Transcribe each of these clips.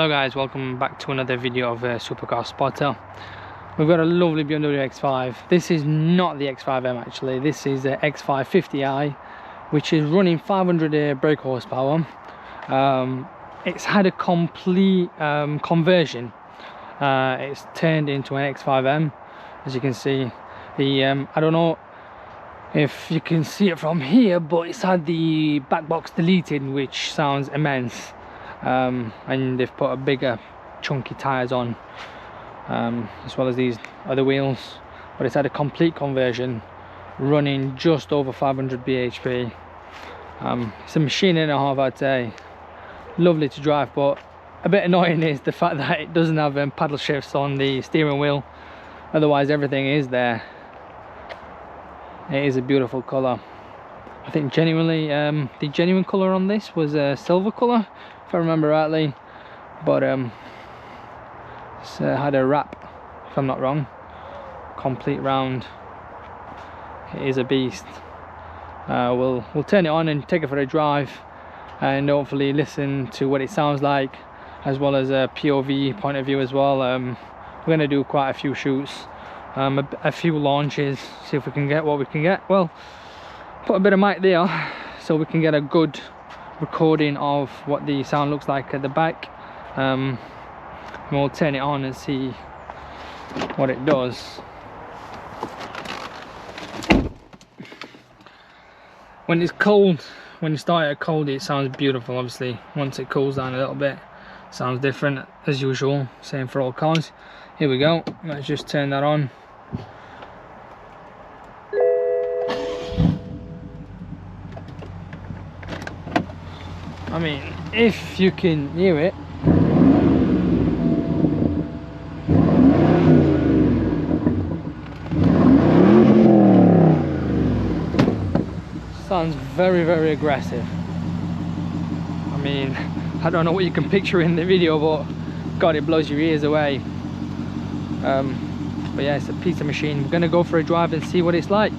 Hello guys, welcome back to another video of Supercar Spotter. We've got a lovely BMW X5. This is not the X5M actually, this is the X5 which is running 500 brake horsepower. It's had a complete conversion. It's turned into an X5M, as you can see. I don't know if you can see it from here, but it's had the back box deleted, which sounds immense. And they've put a bigger chunky tires on, as well as these other wheels, but it's had a complete conversion, running just over 500 bhp. It's a machine and a half, I'd say. Lovely to drive, but a bit annoying is the fact that it doesn't have paddle shifts on the steering wheel. Otherwise everything is there. It is a beautiful colour. I think genuinely the genuine colour on this was a silver colour, if I remember rightly, but it's had a wrap, if I'm not wrong, complete round. It is a beast. We'll turn it on and take it for a drive and hopefully listen to what it sounds like, as well as a POV point of view as well. We're going to do quite a few shoots, a few launches, see if we can get what we can get. Well, put a bit of mic there so we can get a good recording of what the sound looks like at the back. And we'll turn it on and see what it does. When it's cold, when you start it cold, it sounds beautiful. Obviously once it cools down a little bit, it sounds different as usual. Same for all cars. Here we go, let's just turn that on. I mean, if you can hear it, sounds very, very aggressive. I mean, I don't know what you can picture in the video, but God, it blows your ears away. But yeah, it's a piece of machine. We're gonna go for a drive and see what it's like.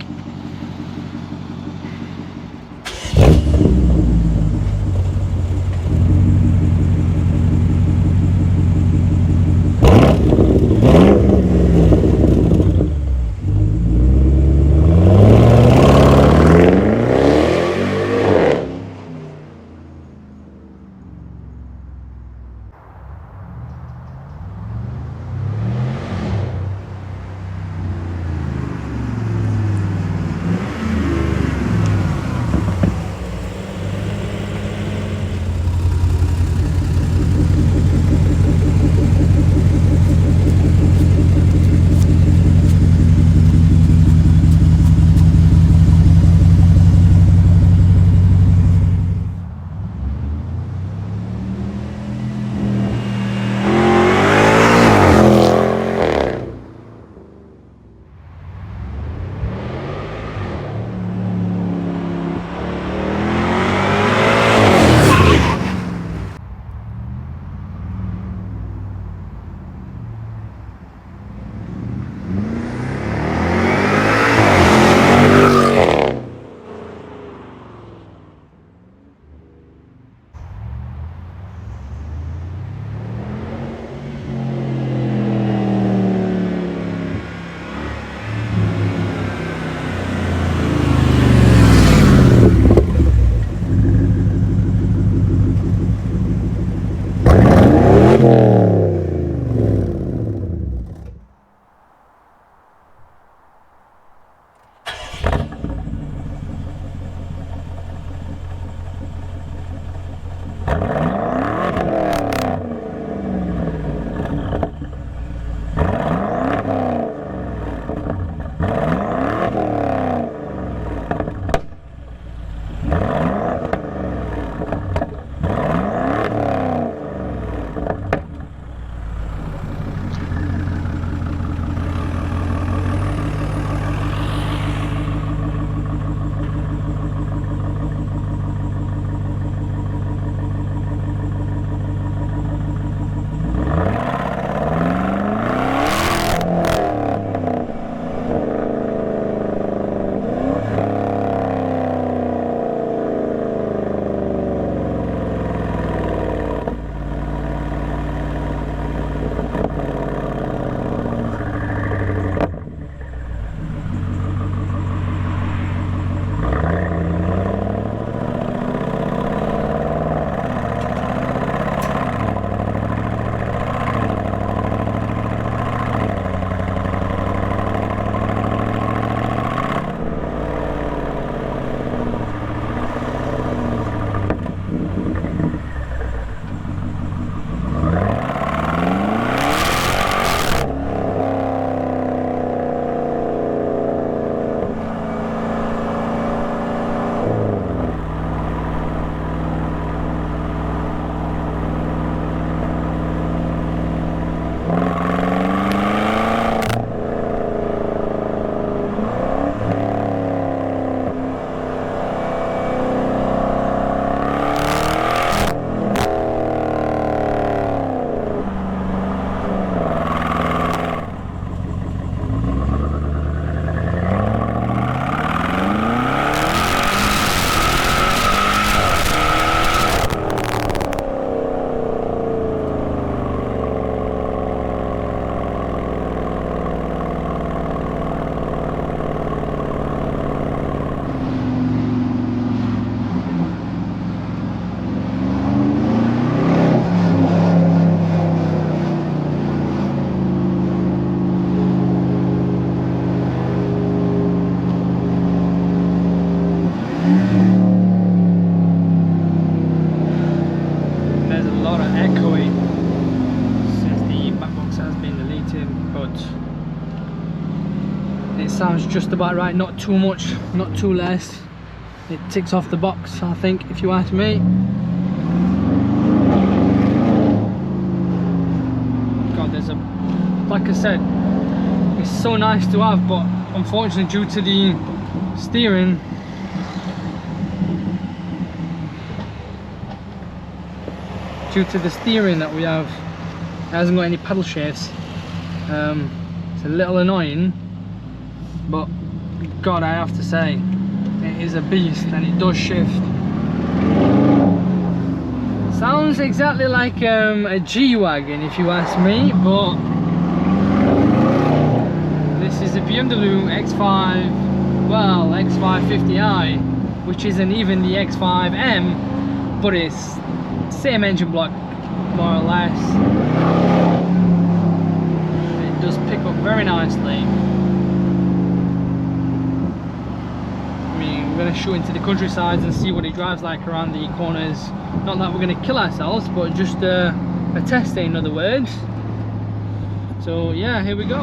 sounds just about right, not too much, not too less. It ticks off the box, I think, if you ask me. God, there's a, like I said, it's so nice to have, but unfortunately due to the steering, that we have, it hasn't got any paddle shifts. It's a little annoying, but God, I have to say, it is a beast and it does shift. Sounds exactly like a G-Wagon if you ask me, but this is a BMW X5, well, X5 which isn't even the X5M, but it's same engine block more or less. It does pick up very nicely. I mean, we're going to shoot into the countrysides and see what it drives like around the corners. Not that we're going to kill ourselves, but just a test, in other words. So yeah, here we go.